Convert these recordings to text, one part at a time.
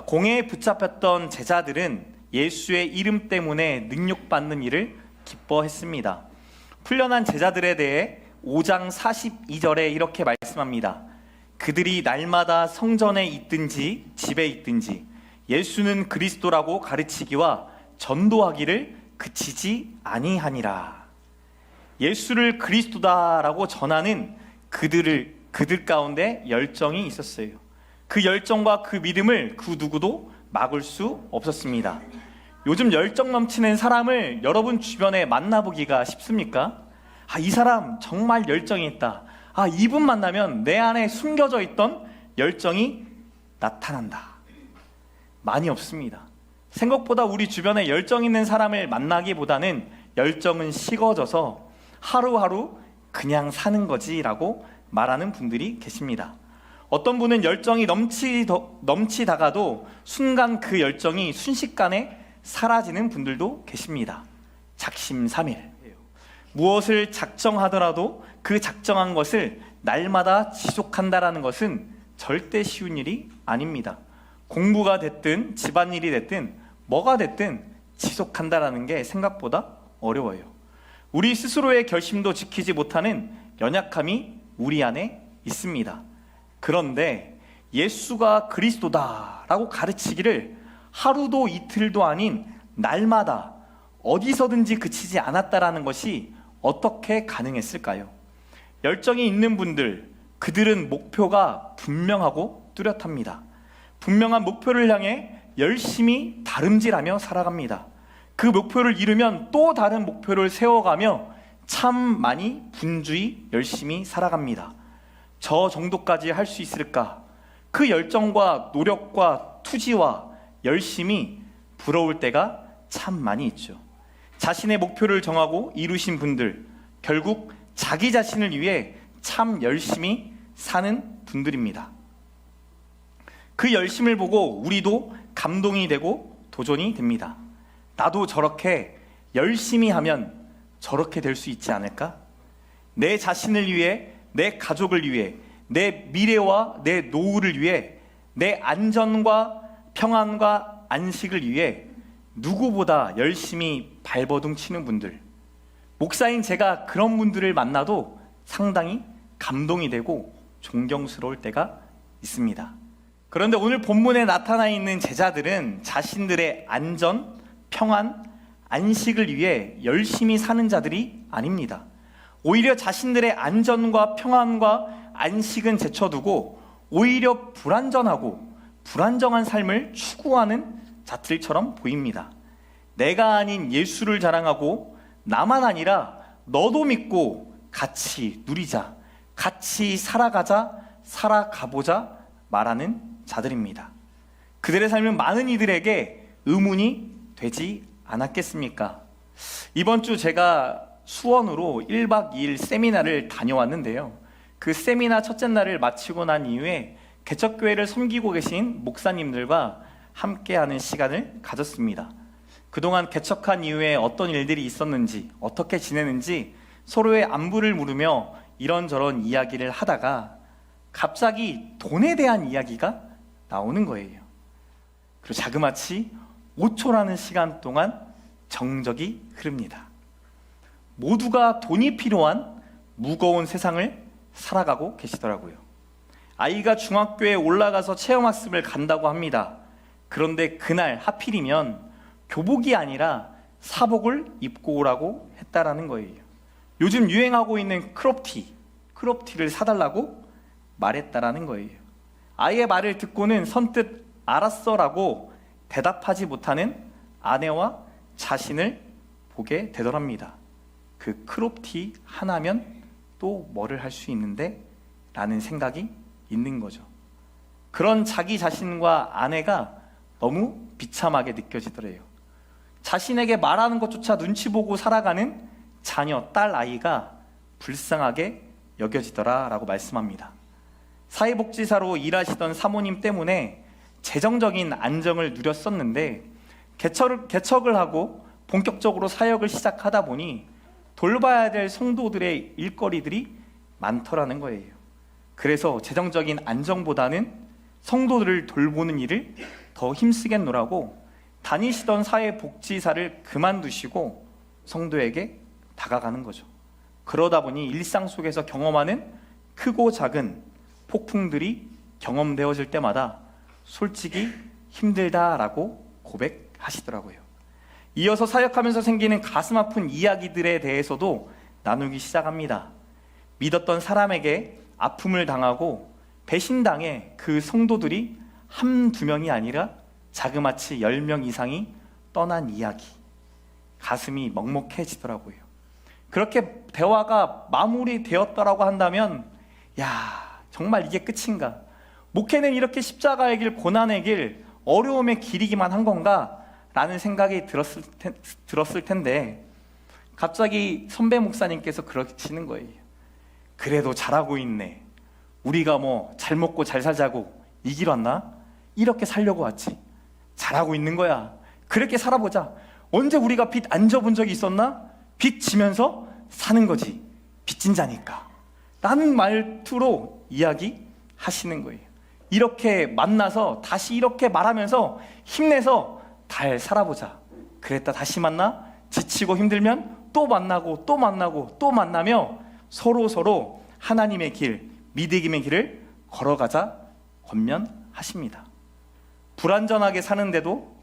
공회에 붙잡혔던 제자들은 예수의 이름 때문에 능욕받는 일을 기뻐했습니다. 풀려난 제자들에 대해 5장 42절에 이렇게 말씀합니다. 그들이 날마다 성전에 있든지 집에 있든지 예수는 그리스도라고 가르치기와 전도하기를 그치지 아니하니라. 예수를 그리스도다라고 전하는 그들 가운데 열정이 있었어요. 그 열정과 그 믿음을 그 누구도 막을 수 없었습니다. 요즘 열정 넘치는 사람을 여러분 주변에 만나보기가 쉽습니까? 이 사람 정말 열정이 있다. 이분 만나면 내 안에 숨겨져 있던 열정이 나타난다. 많이 없습니다. 생각보다 우리 주변에 열정 있는 사람을 만나기보다는 열정은 식어져서 하루하루 그냥 사는 거지라고 말하는 분들이 계십니다. 어떤 분은 열정이 넘치다가도 순간 그 열정이 순식간에 사라지는 분들도 계십니다. 작심삼일. 무엇을 작정하더라도 그 작정한 것을 날마다 지속한다라는 것은 절대 쉬운 일이 아닙니다. 공부가 됐든 집안일이 됐든 뭐가 됐든 지속한다라는 게 생각보다 어려워요. 우리 스스로의 결심도 지키지 못하는 연약함이 우리 안에 있습니다. 그런데 예수가 그리스도다라고 가르치기를 하루도 이틀도 아닌 날마다 어디서든지 그치지 않았다라는 것이 어떻게 가능했을까요? 열정이 있는 분들, 그들은 목표가 분명하고 뚜렷합니다. 분명한 목표를 향해 열심히 다름질하며 살아갑니다. 그 목표를 이루면 또 다른 목표를 세워가며 참 많이 분주히 열심히 살아갑니다. 저 정도까지 할 수 있을까? 그 열정과 노력과 투지와 열심이 부러울 때가 참 많이 있죠. 자신의 목표를 정하고 이루신 분들, 결국 자기 자신을 위해 참 열심히 사는 분들입니다. 그 열심을 보고 우리도 감동이 되고 도전이 됩니다. 나도 저렇게 열심히 하면 저렇게 될 수 있지 않을까? 내 자신을 위해, 내 가족을 위해, 내 미래와 내 노후를 위해, 내 안전과 평안과 안식을 위해 누구보다 열심히 발버둥 치는 분들, 목사인 제가 그런 분들을 만나도 상당히 감동이 되고 존경스러울 때가 있습니다. 그런데 오늘 본문에 나타나 있는 제자들은 자신들의 안전, 평안, 안식을 위해 열심히 사는 자들이 아닙니다. 오히려 자신들의 안전과 평안과 안식은 제쳐두고 오히려 불안전하고 불안정한 삶을 추구하는 자들처럼 보입니다. 내가 아닌 예수를 자랑하고 나만 아니라 너도 믿고 같이 누리자, 같이 살아가보자 말하는 자들입니다. 그들의 삶은 많은 이들에게 의문이 되지 않았겠습니까? 이번 주 제가 수원으로 1박 2일 세미나를 다녀왔는데요. 그 세미나 첫째 날을 마치고 난 이후에 개척교회를 섬기고 계신 목사님들과 함께하는 시간을 가졌습니다. 그동안 개척한 이후에 어떤 일들이 있었는지, 어떻게 지내는지 서로의 안부를 물으며 이런저런 이야기를 하다가 갑자기 돈에 대한 이야기가 나오는 거예요. 그리고 자그마치 5초라는 시간 동안 정적이 흐릅니다. 모두가 돈이 필요한 무거운 세상을 살아가고 계시더라고요. 아이가 중학교에 올라가서 체험학습을 간다고 합니다. 그런데 그날 하필이면 교복이 아니라 사복을 입고 오라고 했다라는 거예요. 요즘 유행하고 있는 크롭티를 사달라고 말했다라는 거예요. 아이의 말을 듣고는 선뜻 알았어라고 대답하지 못하는 아내와 자신을 보게 되더랍니다. 그 크롭티 하나면 또 뭐를 할 수 있는데? 라는 생각이 있는 거죠. 그런 자기 자신과 아내가 너무 비참하게 느껴지더래요. 자신에게 말하는 것조차 눈치 보고 살아가는 자녀, 딸 아이가 불쌍하게 여겨지더라라고 말씀합니다. 사회복지사로 일하시던 사모님 때문에 재정적인 안정을 누렸었는데 개척을 하고 본격적으로 사역을 시작하다 보니 돌봐야 될 성도들의 일거리들이 많더라는 거예요. 그래서 재정적인 안정보다는 성도들을 돌보는 일을 더 힘쓰겠노라고 다니시던 사회복지사를 그만두시고 성도에게 다가가는 거죠. 그러다 보니 일상 속에서 경험하는 크고 작은 폭풍들이 경험되어질 때마다 솔직히 힘들다라고 고백하시더라고요. 이어서 사역하면서 생기는 가슴 아픈 이야기들에 대해서도 나누기 시작합니다. 믿었던 사람에게 아픔을 당하고 배신당해 그 성도들이 한두 명이 아니라 자그마치 10명 이상이 떠난 이야기. 가슴이 먹먹해지더라고요. 그렇게 대화가 마무리되었다라고 한다면 야, 정말 이게 끝인가? 목회는 이렇게 십자가의 길, 고난의 길, 어려움의 길이기만 한 건가? 라는 생각이 들었을 텐데 갑자기 선배 목사님께서 그러시는 거예요. 그래도 잘하고 있네. 우리가 뭐 잘 먹고 잘 살자고 이 길 왔나? 이렇게 살려고 왔지. 잘하고 있는 거야. 그렇게 살아보자. 언제 우리가 빚 안 져본 적이 있었나? 빚 지면서 사는 거지. 빚진 자니까. 라는 말투로 이야기하시는 거예요. 이렇게 만나서 다시 이렇게 말하면서 힘내서 잘 살아보자. 그랬다 다시 만나 지치고 힘들면 또 만나고 또 만나고 또 만나며 서로 하나님의 길, 믿음의 길을 걸어가자 권면하십니다. 불안전하게 사는데도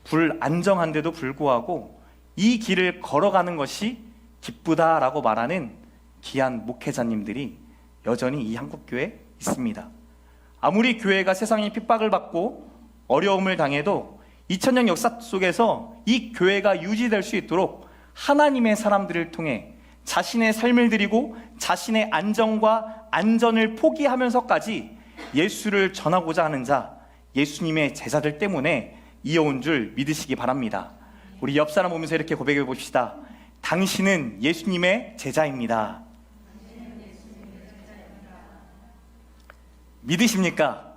불안정한데도 불구하고 이 길을 걸어가는 것이 기쁘다라고 말하는 귀한 목회자님들이 여전히 이 한국교회에 있습니다. 아무리 교회가 세상의 핍박을 받고 어려움을 당해도 2000년 역사 속에서 이 교회가 유지될 수 있도록 하나님의 사람들을 통해 자신의 삶을 드리고 자신의 안정과 안전을 포기하면서까지 예수를 전하고자 하는 자, 예수님의 제자들 때문에 이어온 줄 믿으시기 바랍니다. 우리 옆 사람 보면서 이렇게 고백해 봅시다. 당신은 예수님의 제자입니다. 믿으십니까?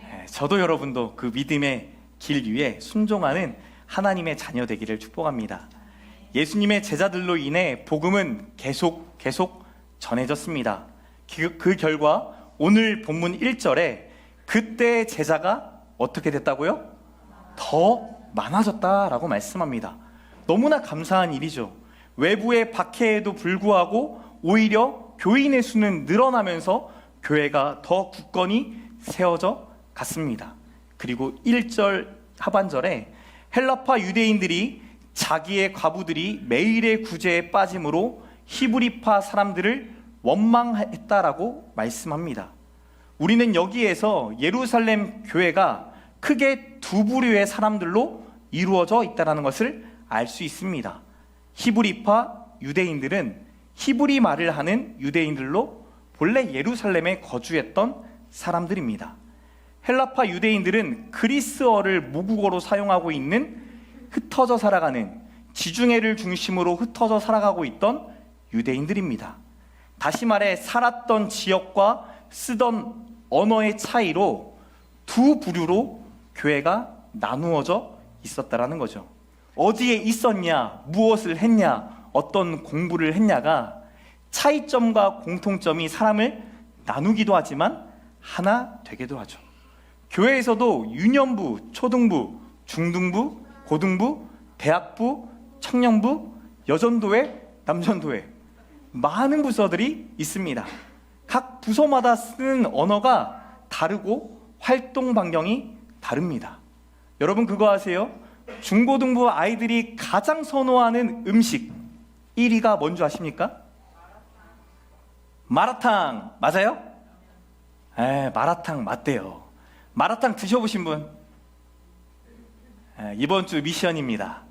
네, 저도 여러분도 그 믿음의 길 위에 순종하는 하나님의 자녀 되기를 축복합니다. 예수님의 제자들로 인해 복음은 계속 전해졌습니다. 그 결과 오늘 본문 1절에 그때의 제자가 어떻게 됐다고요? 더 많아졌다라고 말씀합니다. 너무나 감사한 일이죠. 외부의 박해에도 불구하고 오히려 교인의 수는 늘어나면서 교회가 더 굳건히 세워져 갔습니다. 그리고 1절 하반절에 헬라파 유대인들이 자기의 과부들이 매일의 구제에 빠짐으로 히브리파 사람들을 원망했다라고 말씀합니다. 우리는 여기에서 예루살렘 교회가 크게 두 부류의 사람들로 이루어져 있다는 것을 알 수 있습니다. 히브리파 유대인들은 히브리 말을 하는 유대인들로 본래 예루살렘에 거주했던 사람들입니다. 헬라파 유대인들은 그리스어를 모국어로 사용하고 있는 흩어져 살아가는 지중해를 중심으로 흩어져 살아가고 있던 유대인들입니다. 다시 말해 살았던 지역과 쓰던 언어의 차이로 두 부류로 교회가 나누어져 있었다라는 거죠. 어디에 있었냐, 무엇을 했냐, 어떤 공부를 했냐가 차이점과 공통점이 사람을 나누기도 하지만 하나 되기도 하죠. 교회에서도 유년부, 초등부, 중등부, 고등부, 대학부, 청년부, 여전도회, 남전도회 많은 부서들이 있습니다. 각 부서마다 쓰는 언어가 다르고 활동 반경이 다릅니다. 여러분 그거 아세요? 중고등부 아이들이 가장 선호하는 음식 1위가 뭔지 아십니까? 마라탕 맞아요? 마라탕 맞대요. 마라탕 드셔보신 분? 이번 주 미션입니다.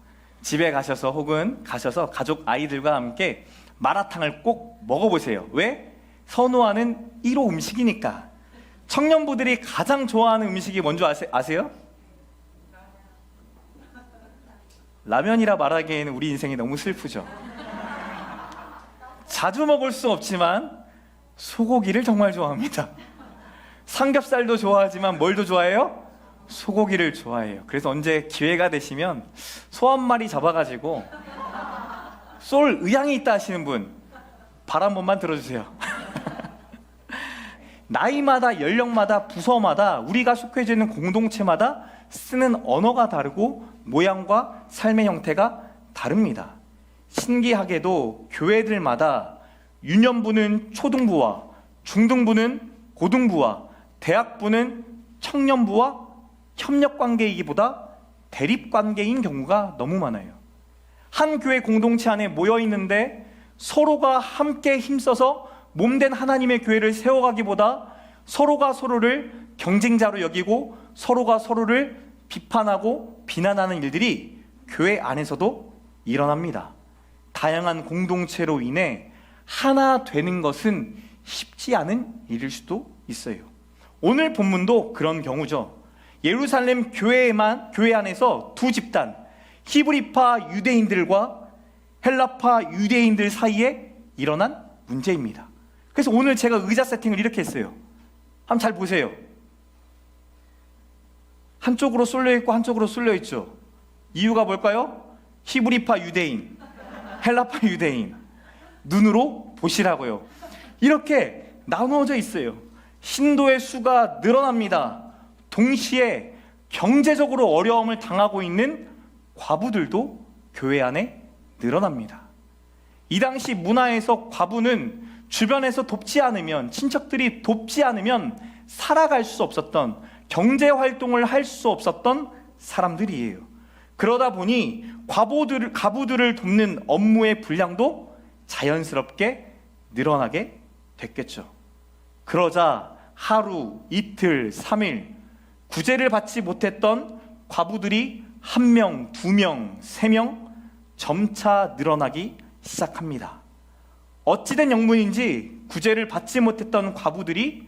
집에 가셔서 혹은 가셔서 가족 아이들과 함께 마라탕을 꼭 먹어보세요. 왜? 선호하는 1호 음식이니까. 청년부들이 가장 좋아하는 음식이 뭔지 아세요? 라면이라 말하기에는 우리 인생이 너무 슬프죠. 자주 먹을 수 없지만 소고기를 정말 좋아합니다. 삼겹살도 좋아하지만 뭘 더 좋아해요? 소고기를 좋아해요. 그래서 언제 기회가 되시면 소 한 마리 잡아가지고 쏠 의향이 있다 하시는 분 발 한 번만 들어주세요. 나이마다, 연령마다, 부서마다, 우리가 속해져 있는 공동체마다 쓰는 언어가 다르고 모양과 삶의 형태가 다릅니다. 신기하게도 교회들마다 유년부는 초등부와, 중등부는 고등부와, 대학부는 청년부와 협력관계이기보다 대립관계인 경우가 너무 많아요. 한 교회 공동체 안에 모여 있는데 서로가 함께 힘써서 몸된 하나님의 교회를 세워가기보다 서로가 서로를 경쟁자로 여기고 서로가 서로를 비판하고 비난하는 일들이 교회 안에서도 일어납니다. 다양한 공동체로 인해 하나 되는 것은 쉽지 않은 일일 수도 있어요. 오늘 본문도 그런 경우죠. 예루살렘 교회 안에서 두 집단, 히브리파 유대인들과 헬라파 유대인들 사이에 일어난 문제입니다. 그래서 오늘 제가 의자 세팅을 이렇게 했어요. 한번 잘 보세요. 한쪽으로 쏠려 있고 한쪽으로 쏠려 있죠. 이유가 뭘까요? 히브리파 유대인, 헬라파 유대인. 눈으로 보시라고요. 이렇게 나누어져 있어요. 신도의 수가 늘어납니다. 동시에 경제적으로 어려움을 당하고 있는 과부들도 교회 안에 늘어납니다. 이 당시 문화에서 과부는 주변에서 돕지 않으면, 친척들이 돕지 않으면 살아갈 수 없었던, 경제 활동을 할 수 없었던 사람들이에요. 그러다 보니 과부들을 돕는 업무의 분량도 자연스럽게 늘어나게 됐겠죠. 그러자 하루, 이틀, 3일 구제를 받지 못했던 과부들이 1명, 2명, 3명 점차 늘어나기 시작합니다. 어찌된 영문인지 구제를 받지 못했던 과부들이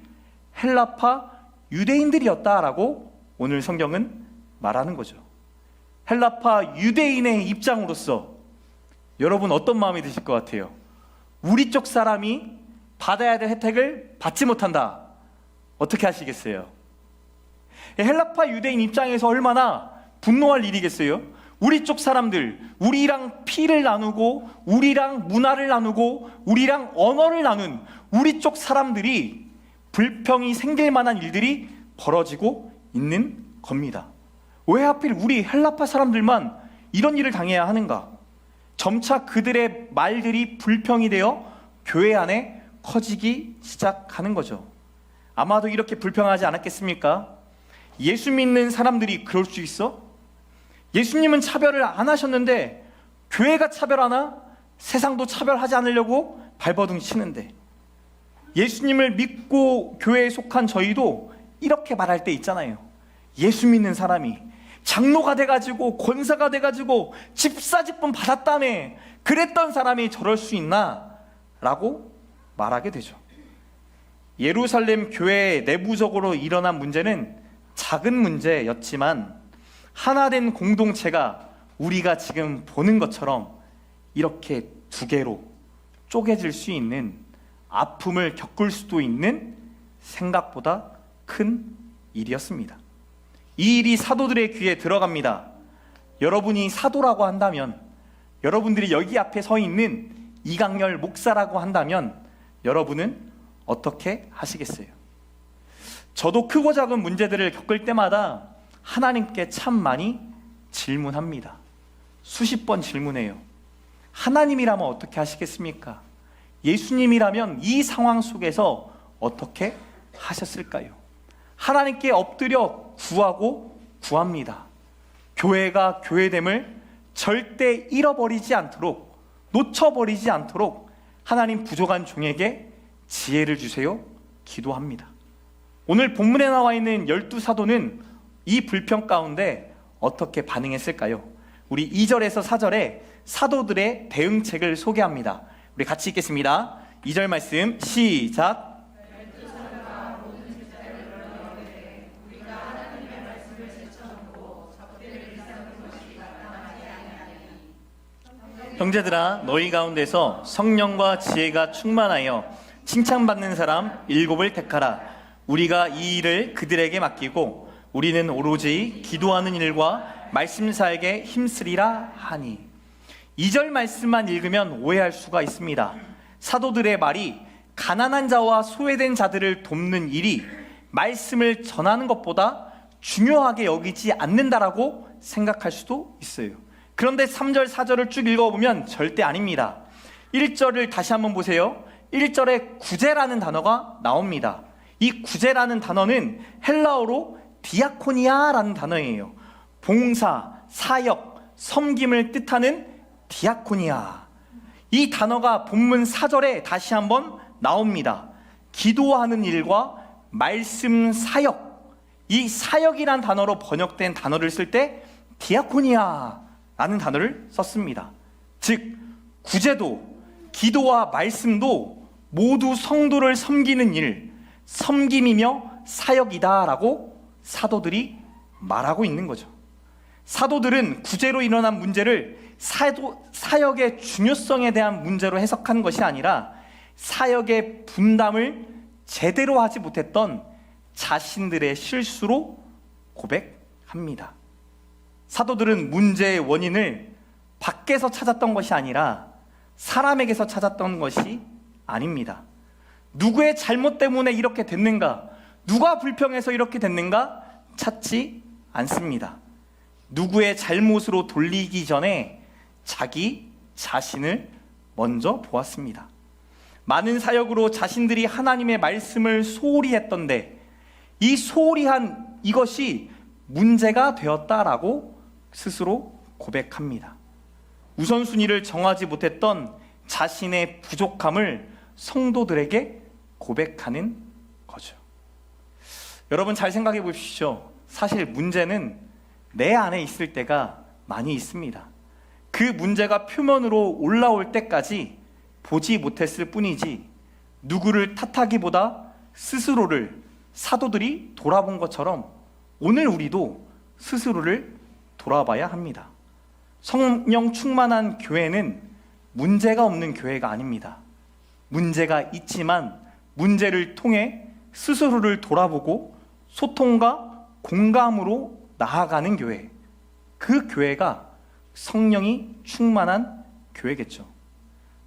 헬라파 유대인들이었다라고 오늘 성경은 말하는 거죠. 헬라파 유대인의 입장으로서 여러분 어떤 마음이 드실 것 같아요? 우리 쪽 사람이 받아야 될 혜택을 받지 못한다. 어떻게 하시겠어요? 헬라파 유대인 입장에서 얼마나 분노할 일이겠어요? 우리 쪽 사람들, 우리랑 피를 나누고 우리랑 문화를 나누고 우리랑 언어를 나눈 우리 쪽 사람들이 불평이 생길 만한 일들이 벌어지고 있는 겁니다. 왜 하필 우리 헬라파 사람들만 이런 일을 당해야 하는가? 점차 그들의 말들이 불평이 되어 교회 안에 커지기 시작하는 거죠. 아마도 이렇게 불평하지 않았겠습니까? 예수 믿는 사람들이 그럴 수 있어? 예수님은 차별을 안 하셨는데 교회가 차별하나? 세상도 차별하지 않으려고 발버둥 치는데, 예수님을 믿고 교회에 속한 저희도 이렇게 말할 때 있잖아요. 예수 믿는 사람이 장로가 돼가지고 권사가 돼가지고 집사직분 받았다며 그랬던 사람이 저럴 수 있나? 라고 말하게 되죠. 예루살렘 교회 내부적으로 일어난 문제는 작은 문제였지만 하나된 공동체가 우리가 지금 보는 것처럼 이렇게 두 개로 쪼개질 수 있는, 아픔을 겪을 수도 있는 생각보다 큰 일이었습니다. 이 일이 사도들의 귀에 들어갑니다. 여러분이 사도라고 한다면, 여러분들이 여기 앞에 서 있는 이강렬 목사라고 한다면 여러분은 어떻게 하시겠어요? 저도 크고 작은 문제들을 겪을 때마다 하나님께 참 많이 질문합니다. 수십 번 질문해요. 하나님이라면 어떻게 하시겠습니까? 예수님이라면 이 상황 속에서 어떻게 하셨을까요? 하나님께 엎드려 구하고 구합니다. 교회가 교회됨을 절대 잃어버리지 않도록, 놓쳐버리지 않도록 하나님 부족한 종에게 지혜를 주세요. 기도합니다. 오늘 본문에 나와 있는 12사도는 이 불평 가운데 어떻게 반응했을까요? 우리 2절에서 4절에 사도들의 대응책을 소개합니다. 우리 같이 읽겠습니다. 2절 말씀 시작. 형제들아, 너희 가운데서 성령과 지혜가 충만하여 칭찬받는 사람 7을 택하라. 우리가 이 일을 그들에게 맡기고 우리는 오로지 기도하는 일과 말씀 사에게 힘쓰리라 하니. 2절 말씀만 읽으면 오해할 수가 있습니다. 사도들의 말이 가난한 자와 소외된 자들을 돕는 일이 말씀을 전하는 것보다 중요하게 여기지 않는다라고 생각할 수도 있어요. 그런데 3절, 4절을 쭉 읽어보면 절대 아닙니다. 1절을 다시 한번 보세요. 1절에 구제라는 단어가 나옵니다. 이 구제라는 단어는 헬라어로 디아코니아라는 단어예요. 봉사, 사역, 섬김을 뜻하는 디아코니아. 이 단어가 본문 4절에 다시 한번 나옵니다. 기도하는 일과 말씀 사역, 이 사역이란 단어로 번역된 단어를 쓸 때 디아코니아라는 단어를 썼습니다. 즉 구제도 기도와 말씀도 모두 성도를 섬기는 일, 섬김이며 사역이다라고 사도들이 말하고 있는 거죠. 사도들은 구제로 일어난 문제를 사역의 중요성에 대한 문제로 해석한 것이 아니라 사역의 분담을 제대로 하지 못했던 자신들의 실수로 고백합니다. 사도들은 문제의 원인을 밖에서 찾았던 것이 아니라 사람에게서 찾았던 것이 아닙니다. 누구의 잘못 때문에 이렇게 됐는가? 누가 불평해서 이렇게 됐는가? 찾지 않습니다. 누구의 잘못으로 돌리기 전에 자기 자신을 먼저 보았습니다. 많은 사역으로 자신들이 하나님의 말씀을 소홀히 했던데 이 소홀히 한 이것이 문제가 되었다라고 스스로 고백합니다. 우선순위를 정하지 못했던 자신의 부족함을 성도들에게 고백하는 거죠. 여러분 잘 생각해 보십시오. 사실 문제는 내 안에 있을 때가 많이 있습니다. 그 문제가 표면으로 올라올 때까지 보지 못했을 뿐이지 누구를 탓하기보다 스스로를 사도들이 돌아본 것처럼 오늘 우리도 스스로를 돌아봐야 합니다. 성령 충만한 교회는 문제가 없는 교회가 아닙니다. 문제가 있지만 문제를 통해 스스로를 돌아보고 소통과 공감으로 나아가는 교회, 그 교회가 성령이 충만한 교회겠죠.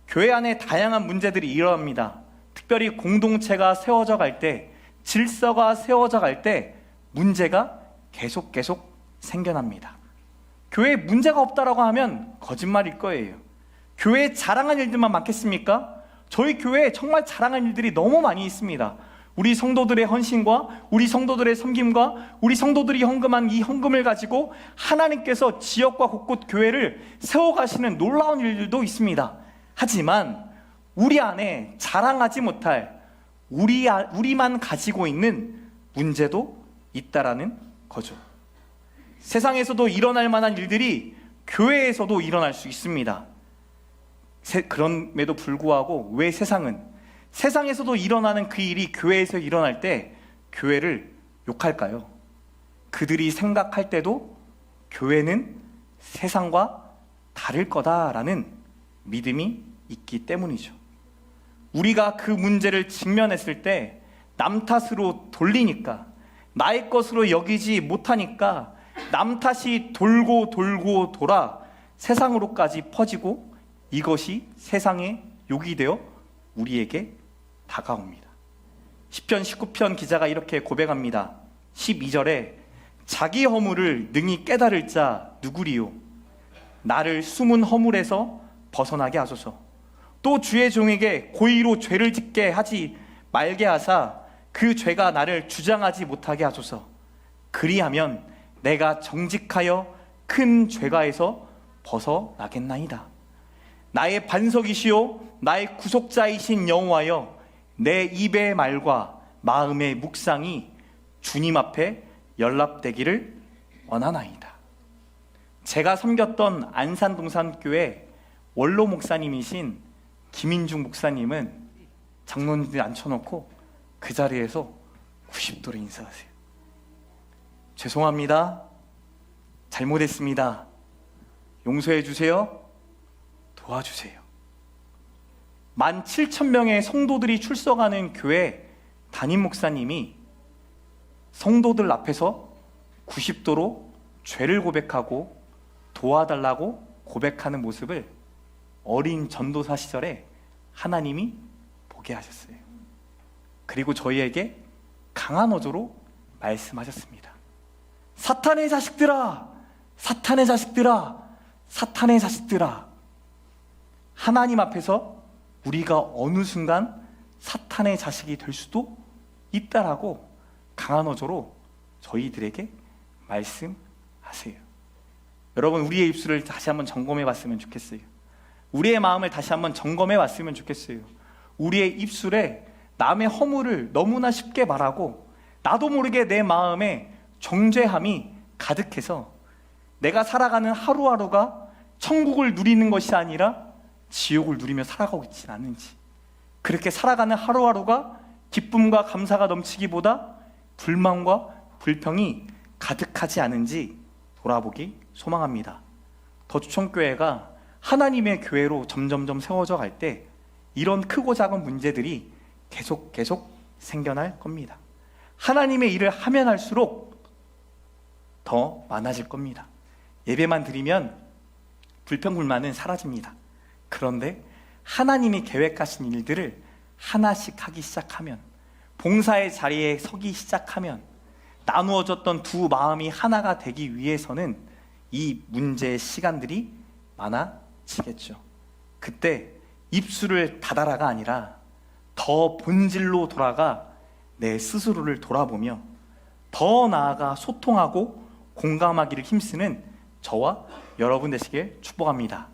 교회 안에 다양한 문제들이 일어납니다. 특별히 공동체가 세워져 갈 때, 질서가 세워져 갈 때 문제가 계속 생겨납니다. 교회에 문제가 없다라고 하면 거짓말일 거예요. 교회에 자랑한 일들만 많겠습니까? 저희 교회에 정말 자랑한 일들이 너무 많이 있습니다. 우리 성도들의 헌신과 우리 성도들의 섬김과 우리 성도들이 헌금한 이 헌금을 가지고 하나님께서 지역과 곳곳 교회를 세워가시는 놀라운 일들도 있습니다. 하지만 우리 안에 자랑하지 못할 우리만 가지고 있는 문제도 있다라는 거죠. 세상에서도 일어날 만한 일들이 교회에서도 일어날 수 있습니다. 그럼에도 불구하고 왜 세상에서도 일어나는 그 일이 교회에서 일어날 때 교회를 욕할까요? 그들이 생각할 때도 교회는 세상과 다를 거다라는 믿음이 있기 때문이죠. 우리가 그 문제를 직면했을 때 남 탓으로 돌리니까, 나의 것으로 여기지 못하니까 남 탓이 돌고 돌아 세상으로까지 퍼지고 이것이 세상의 욕이 되어 우리에게 다가옵니다. 시편 19편 기자가 이렇게 고백합니다. 12절에 자기 허물을 능히 깨달을 자 누구리요? 나를 숨은 허물에서 벗어나게 하소서. 또 주의 종에게 고의로 죄를 짓게 하지 말게 하사 그 죄가 나를 주장하지 못하게 하소서. 그리하면 내가 정직하여 큰 죄가에서 벗어나겠나이다. 나의 반석이시요 나의 구속자이신 여호와여, 내 입의 말과 마음의 묵상이 주님 앞에 연락되기를 원하나이다. 제가 섬겼던 안산동산교회 원로 목사님이신 김인중 목사님은 장로님들 앉혀놓고 그 자리에서 90도로 인사하세요. 죄송합니다. 잘못했습니다. 용서해 주세요. 도와주세요. 17,000명의 성도들이 출석하는 교회 담임 목사님이 성도들 앞에서 90도로 죄를 고백하고 도와달라고 고백하는 모습을 어린 전도사 시절에 하나님이 보게 하셨어요. 그리고 저희에게 강한 어조로 말씀하셨습니다. 사탄의 자식들아, 사탄의 자식들아, 사탄의 자식들아. 하나님 앞에서 우리가 어느 순간 사탄의 자식이 될 수도 있다라고 강한 어조로 저희들에게 말씀하세요. 여러분, 우리의 입술을 다시 한번 점검해 봤으면 좋겠어요. 우리의 마음을 다시 한번 점검해 봤으면 좋겠어요. 우리의 입술에 남의 허물을 너무나 쉽게 말하고 나도 모르게 내 마음에 정죄함이 가득해서 내가 살아가는 하루하루가 천국을 누리는 것이 아니라 지옥을 누리며 살아가고 있지는 않은지, 그렇게 살아가는 하루하루가 기쁨과 감사가 넘치기보다 불만과 불평이 가득하지 않은지 돌아보기 소망합니다. 더주청교회가 하나님의 교회로 점점점 세워져 갈 때 이런 크고 작은 문제들이 계속 생겨날 겁니다. 하나님의 일을 하면 할수록 더 많아질 겁니다. 예배만 드리면 불평불만은 사라집니다. 그런데 하나님이 계획하신 일들을 하나씩 하기 시작하면, 봉사의 자리에 서기 시작하면, 나누어졌던 두 마음이 하나가 되기 위해서는 이 문제의 시간들이 많아지겠죠. 그때 입술을 닫아라가 아니라 더 본질로 돌아가 내 스스로를 돌아보며 더 나아가 소통하고 공감하기를 힘쓰는 저와 여러분 되시길 축복합니다.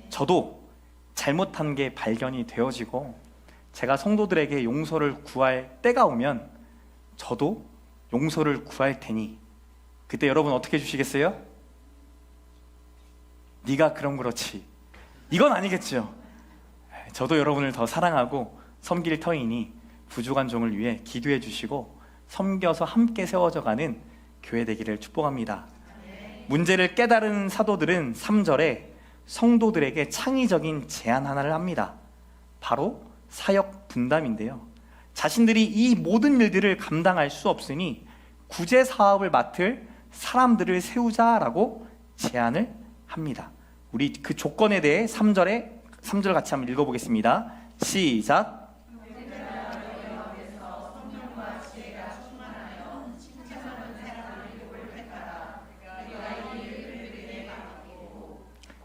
저도 잘못한 게 발견이 되어지고 제가 성도들에게 용서를 구할 때가 오면 저도 용서를 구할 테니 그때 여러분 어떻게 해주시겠어요? 네가 그럼 그렇지, 이건 아니겠죠. 저도 여러분을 더 사랑하고 섬길 터이니 부족한 종을 위해 기도해 주시고 섬겨서 함께 세워져가는 교회 되기를 축복합니다. 문제를 깨달은 사도들은 3절에 성도들에게 창의적인 제안 하나를 합니다. 바로 사역 분담인데요, 자신들이 이 모든 일들을 감당할 수 없으니 구제 사업을 맡을 사람들을 세우자라고 제안을 합니다. 우리 그 조건에 대해 3절 같이 한번 읽어보겠습니다. 시작.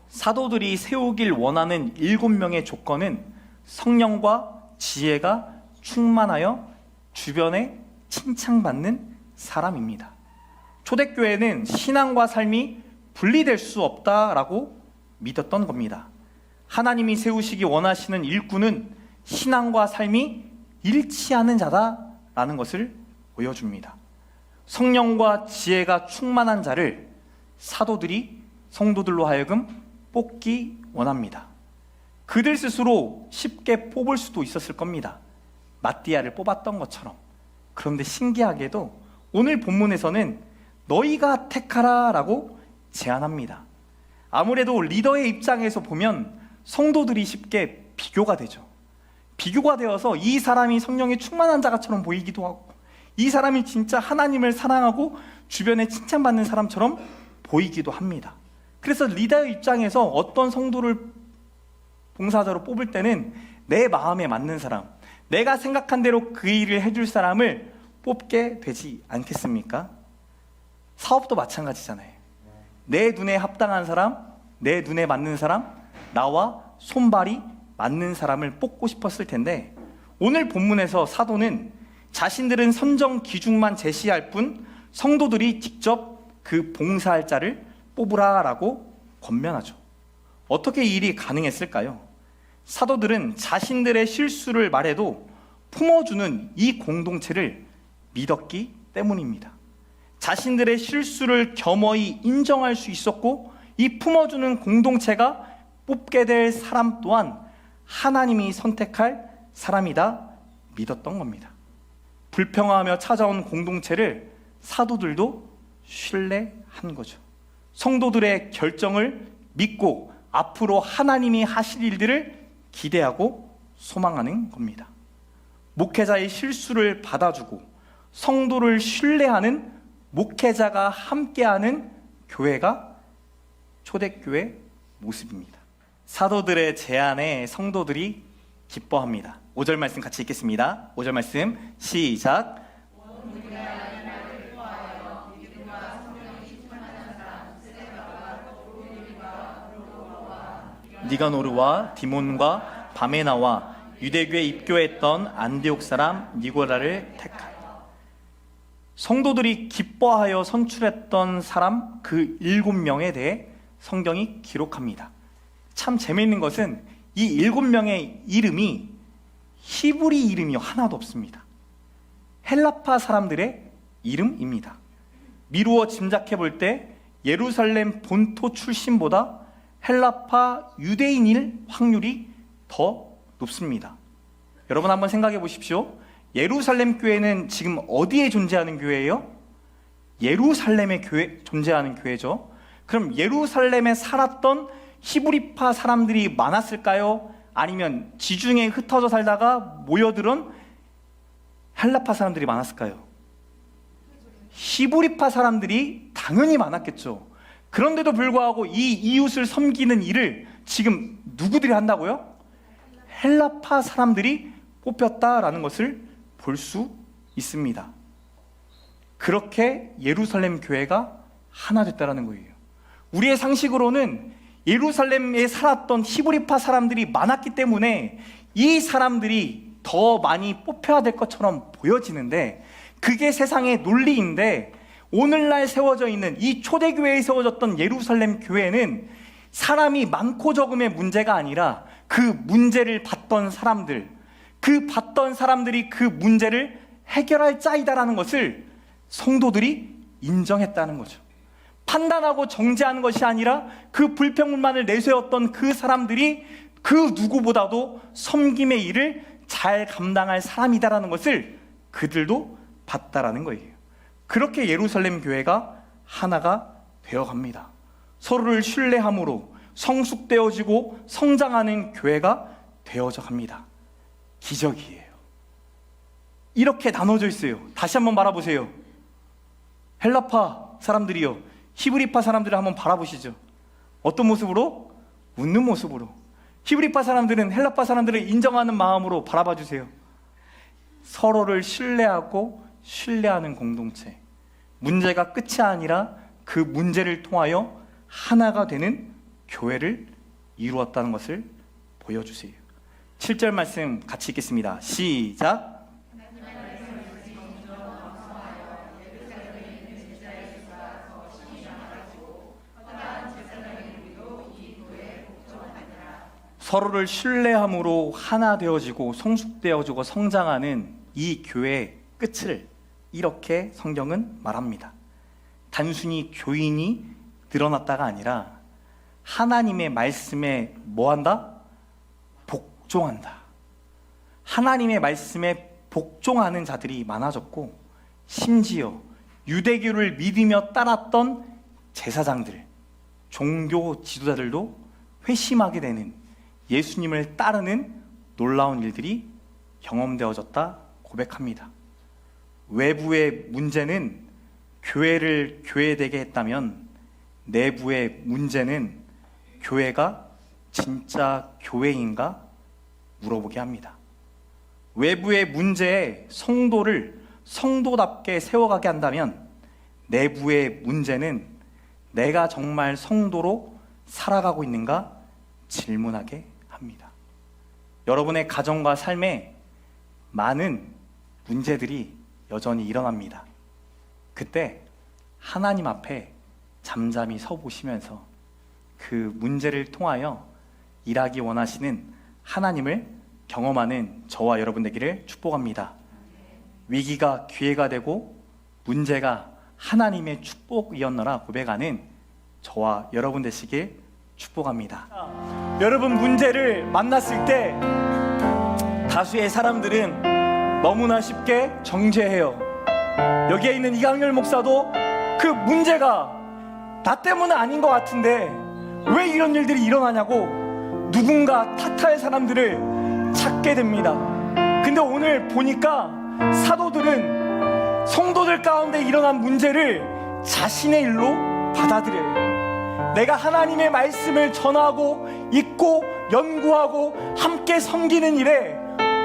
사도들이 세우길 원하는 7명의 조건은 성령과 지혜가 충만하여 주변에 칭찬받는 사람입니다. 초대교회는 신앙과 삶이 분리될 수 없다라고 믿었던 겁니다. 하나님이 세우시기 원하시는 일꾼은 신앙과 삶이 일치하는 자다라는 것을 보여줍니다. 성령과 지혜가 충만한 자를 사도들이 성도들로 하여금 뽑기 원합니다. 그들 스스로 쉽게 뽑을 수도 있었을 겁니다. 마띠아를 뽑았던 것처럼. 그런데 신기하게도 오늘 본문에서는 너희가 택하라 라고 제안합니다. 아무래도 리더의 입장에서 보면 성도들이 쉽게 비교가 되죠. 비교가 되어서 이 사람이 성령이 충만한 자가처럼 보이기도 하고, 이 사람이 진짜 하나님을 사랑하고 주변에 칭찬받는 사람처럼 보이기도 합니다. 그래서 리더의 입장에서 어떤 성도를 봉사자로 뽑을 때는 내 마음에 맞는 사람, 내가 생각한 대로 그 일을 해줄 사람을 뽑게 되지 않겠습니까? 사업도 마찬가지잖아요. 내 눈에 합당한 사람, 내 눈에 맞는 사람, 나와 손발이 맞는 사람을 뽑고 싶었을 텐데, 오늘 본문에서 사도는 자신들은 선정 기준만 제시할 뿐 성도들이 직접 그 봉사할 자를 뽑으라라고 권면하죠. 어떻게 이 일이 가능했을까요? 사도들은 자신들의 실수를 말해도 품어주는 이 공동체를 믿었기 때문입니다. 자신들의 실수를 겸허히 인정할 수 있었고, 이 품어주는 공동체가 뽑게 될 사람 또한 하나님이 선택할 사람이다 믿었던 겁니다. 불평하며 찾아온 공동체를 사도들도 신뢰한 거죠. 성도들의 결정을 믿고 앞으로 하나님이 하실 일들을 기대하고 소망하는 겁니다. 목회자의 실수를 받아주고 성도를 신뢰하는 목회자가 함께하는 교회가 초대교회 모습입니다. 사도들의 제안에 성도들이 기뻐합니다. 5절 말씀 같이 읽겠습니다. 5절 말씀 시작. 니가노르와 디몬과 바메나와 유대교에 입교했던 안디옥 사람 니고라를 택하여. 성도들이 기뻐하여 선출했던 사람 그 7명에 대해 성경이 기록합니다. 참 재미있는 것은 이 7명의 이름이 히브리 이름이 하나도 없습니다. 헬라파 사람들의 이름입니다. 미루어 짐작해 볼 때 예루살렘 본토 출신보다 헬라파 유대인일 확률이 더 높습니다. 여러분 한번 생각해 보십시오. 예루살렘 교회는 지금 어디에 존재하는 교회예요? 예루살렘에 존재하는 교회죠. 그럼 예루살렘에 살았던 히브리파 사람들이 많았을까요? 아니면 지중해에 흩어져 살다가 모여들은 헬라파 사람들이 많았을까요? 히브리파 사람들이 당연히 많았겠죠. 그런데도 불구하고 이 이웃을 섬기는 일을 지금 누구들이 한다고요? 헬라파 사람들이 뽑혔다라는 것을 볼 수 있습니다. 그렇게 예루살렘 교회가 하나 됐다라는 거예요. 우리의 상식으로는 예루살렘에 살았던 히브리파 사람들이 많았기 때문에 이 사람들이 더 많이 뽑혀야 될 것처럼 보여지는데, 그게 세상의 논리인데, 오늘날 세워져 있는 이 초대교회에 세워졌던 예루살렘 교회는 사람이 많고 적음의 문제가 아니라 그 문제를 받던 사람들, 그 받던 사람들이 그 문제를 해결할 자이다라는 것을 성도들이 인정했다는 거죠. 판단하고 정죄하는 것이 아니라 그 불평불만을 내세웠던 그 사람들이 그 누구보다도 섬김의 일을 잘 감당할 사람이다라는 것을 그들도 봤다라는 거예요. 그렇게 예루살렘 교회가 하나가 되어갑니다. 서로를 신뢰함으로 성숙되어지고 성장하는 교회가 되어져 갑니다. 기적이에요. 이렇게 나눠져 있어요. 다시 한번 바라보세요. 헬라파 사람들이요, 히브리파 사람들을 한번 바라보시죠. 어떤 모습으로? 웃는 모습으로. 히브리파 사람들은 헬라파 사람들을 인정하는 마음으로 바라봐 주세요. 서로를 신뢰하고 신뢰하는 공동체. 문제가 끝이 아니라 그 문제를 통하여 하나가 되는 교회를 이루었다는 것을 보여주세요. 7절 말씀 같이 읽겠습니다. 시작. 서로를 신뢰함으로 하나 되어지고 성숙되어지고 성장하는 이 교회의 끝을 이렇게 성경은 말합니다. 단순히 교인이 늘어났다가 아니라 하나님의 말씀에 뭐한다? 복종한다. 하나님의 말씀에 복종하는 자들이 많아졌고, 심지어 유대교를 믿으며 따랐던 제사장들, 종교 지도자들도 회심하게 되는, 예수님을 따르는 놀라운 일들이 경험되어졌다 고백합니다. 외부의 문제는 교회를 교회되게 했다면 내부의 문제는 교회가 진짜 교회인가 물어보게 합니다. 외부의 문제에 성도를 성도답게 세워가게 한다면 내부의 문제는 내가 정말 성도로 살아가고 있는가 질문하게 합니다. 여러분의 가정과 삶에 많은 문제들이 여전히 일어납니다. 그때 하나님 앞에 잠잠히 서 보시면서 그 문제를 통하여 일하기 원하시는 하나님을 경험하는 저와 여러분 되기를 축복합니다. 위기가 기회가 되고 문제가 하나님의 축복이었노라 고백하는 저와 여러분 되시길 축복합니다. 여러분, 문제를 만났을 때 다수의 사람들은 너무나 쉽게 정죄해요. 여기에 있는 이강렬 목사도 그 문제가 나 때문은 아닌 것 같은데 왜 이런 일들이 일어나냐고 누군가 탓할 사람들을 찾게 됩니다. 근데 오늘 보니까 사도들은 성도들 가운데 일어난 문제를 자신의 일로 받아들여요. 내가 하나님의 말씀을 전하고 읽고 연구하고 함께 섬기는 일에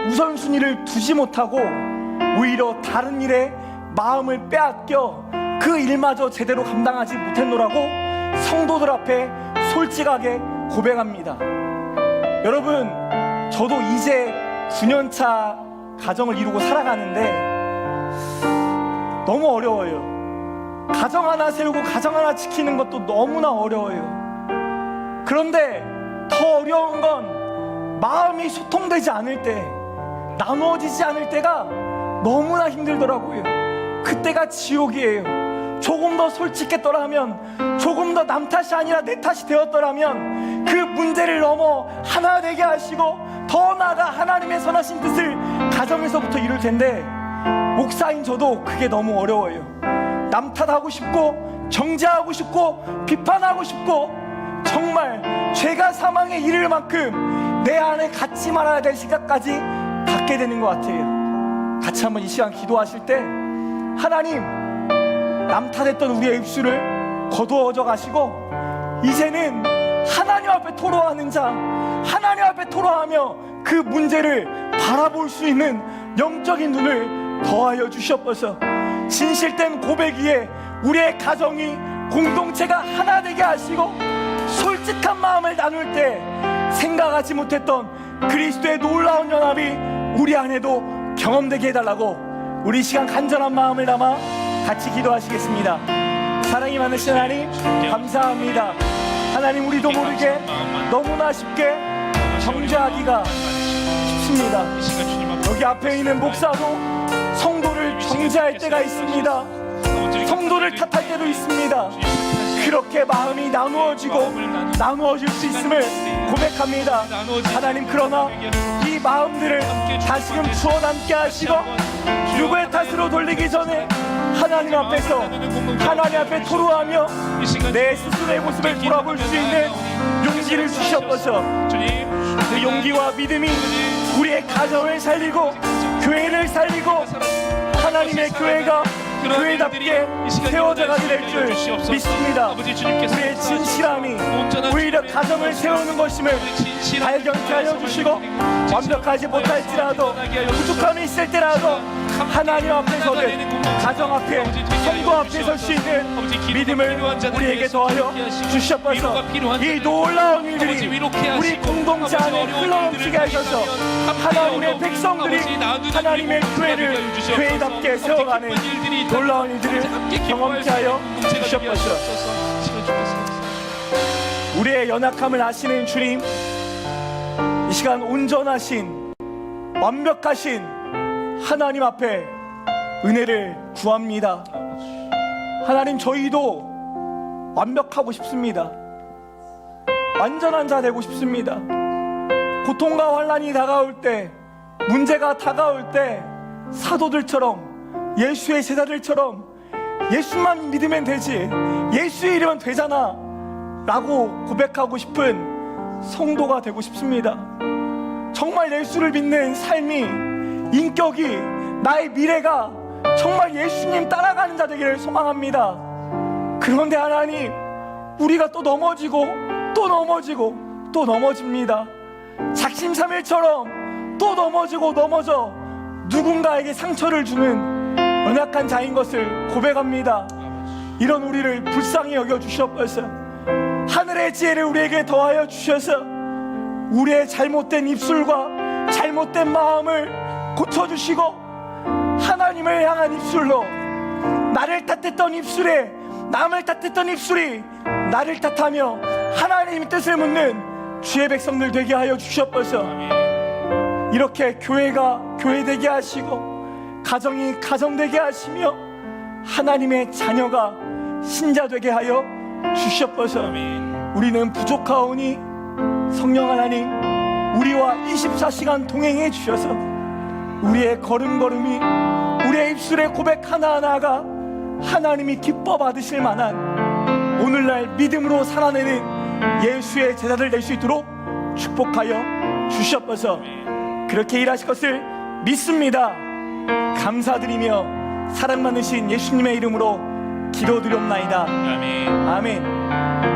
우선순위를 두지 못하고 오히려 다른 일에 마음을 빼앗겨 그 일마저 제대로 감당하지 못했노라고 성도들 앞에 솔직하게 고백합니다. 여러분, 저도 이제 9년차 가정을 이루고 살아가는데 너무 어려워요. 가정 하나 세우고 가정 하나 지키는 것도 너무나 어려워요. 그런데 더 어려운 건 마음이 소통되지 않을 때, 나누어지지 않을 때가 너무나 힘들더라고요. 그때가 지옥이에요. 조금 더 솔직했더라면, 조금 더 남 탓이 아니라 내 탓이 되었더라면 그 문제를 넘어 하나 되게 하시고 더 나아가 하나님의 선하신 뜻을 가정에서부터 이룰 텐데, 목사인 저도 그게 너무 어려워요. 남 탓하고 싶고 정죄하고 싶고 비판하고 싶고, 정말 죄가 사망에 이를 만큼 내 안에 갖지 말아야 될 생각까지 갖게 되는 것 같아요. 같이 한번 이 시간 기도하실 때, 하나님, 남 탓했던 우리의 입술을 거두어져 가시고 이제는 하나님 앞에 토로하는 자, 하나님 앞에 토로하며 그 문제를 바라볼 수 있는 영적인 눈을 더하여 주시옵소서. 진실된 고백 위에 우리의 가정이, 공동체가 하나 되게 하시고, 솔직한 마음을 나눌 때 생각하지 못했던 그리스도의 놀라운 연합이 우리 안에도 경험되게 해달라고 우리 시간 간절한 마음을 담아 같이 기도하시겠습니다. 사랑이 많으신 하나님, 감사합니다. 하나님, 우리도 모르게 너무나 쉽게 정죄하기가 쉽습니다. 여기 앞에 있는 목사도 성도를 정죄할 때가 있습니다. 성도를 탓할 때도 있습니다. 그렇게 마음이 나누어질 수 있음을 고백합니다. 하나님, 그러나 이 마음들을 다시금 주워 담게 하시고 누구의 탓으로 돌리기 전에 하나님 앞에 토로하며 내 스스로의 모습을 돌아볼 수 있는 용기를 주시옵소서. 그 용기와 믿음이 우리의 가정을 살리고 교회를 살리고 하나님의 교회가 교회답게 세워져 가게 될 줄 믿습니다. 우리의 진실함이 오히려 가정을 세우는 것임을 발견케 하여 주시고, 완벽하지 못할지라도 부족함이 있을 때라도 하나님 앞에서는, 가정 앞에, 성도 앞에 설 수 있는 믿음을 우리에게 더하여 주시옵소서. 이 놀라운 일들이 우리 공동체 안에 흘러넘치게 하셔서 하나님의 백성들이 하나님의 교회를 교회답게 세워가는 놀라운 일들을 경험케 하여 주시옵소서. 우리의 연약함을 아시는 주님, 이 시간 온전하신 완벽하신 하나님 앞에 은혜를 구합니다. 하나님, 저희도 완벽하고 싶습니다. 완전한 자 되고 싶습니다. 고통과 환난이 다가올 때, 문제가 다가올 때 사도들처럼, 예수의 제자들처럼 예수만 믿으면 되지, 예수의 이름은 되잖아 라고 고백하고 싶은 성도가 되고 싶습니다. 정말 예수를 믿는 삶이, 인격이, 나의 미래가 정말 예수님 따라가는 자 되기를 소망합니다. 그런데 하나님, 우리가 또 넘어지고 또 넘어지고 또 넘어집니다. 작심삼일처럼 또 넘어져 누군가에게 상처를 주는 연약한 자인 것을 고백합니다. 이런 우리를 불쌍히 여겨 주시옵소서. 하늘의 지혜를 우리에게 더하여 주셔서 우리의 잘못된 입술과 잘못된 마음을 고쳐주시고, 하나님을 향한 입술로, 나를 탓했던 입술에 남을 탓했던 입술이 나를 탓하며 하나님의 뜻을 묻는 주의 백성들 되게 하여 주시옵소서. 이렇게 교회가 교회되게 하시고 가정이 가정되게 하시며 하나님의 자녀가 신자 되게 하여 주시옵소서. 우리는 부족하오니 성령 하나님, 우리와 24시간 동행해 주셔서 우리의 걸음걸음이, 우리의 입술의 고백 하나하나가 하나님이 기뻐 받으실 만한 오늘날 믿음으로 살아내는 예수의 제자들 될 수 있도록 축복하여 주시옵소서. 그렇게 일하실 것을 믿습니다. 감사드리며 사랑 많으신 예수님의 이름으로 기도드렸나이다. 아멘.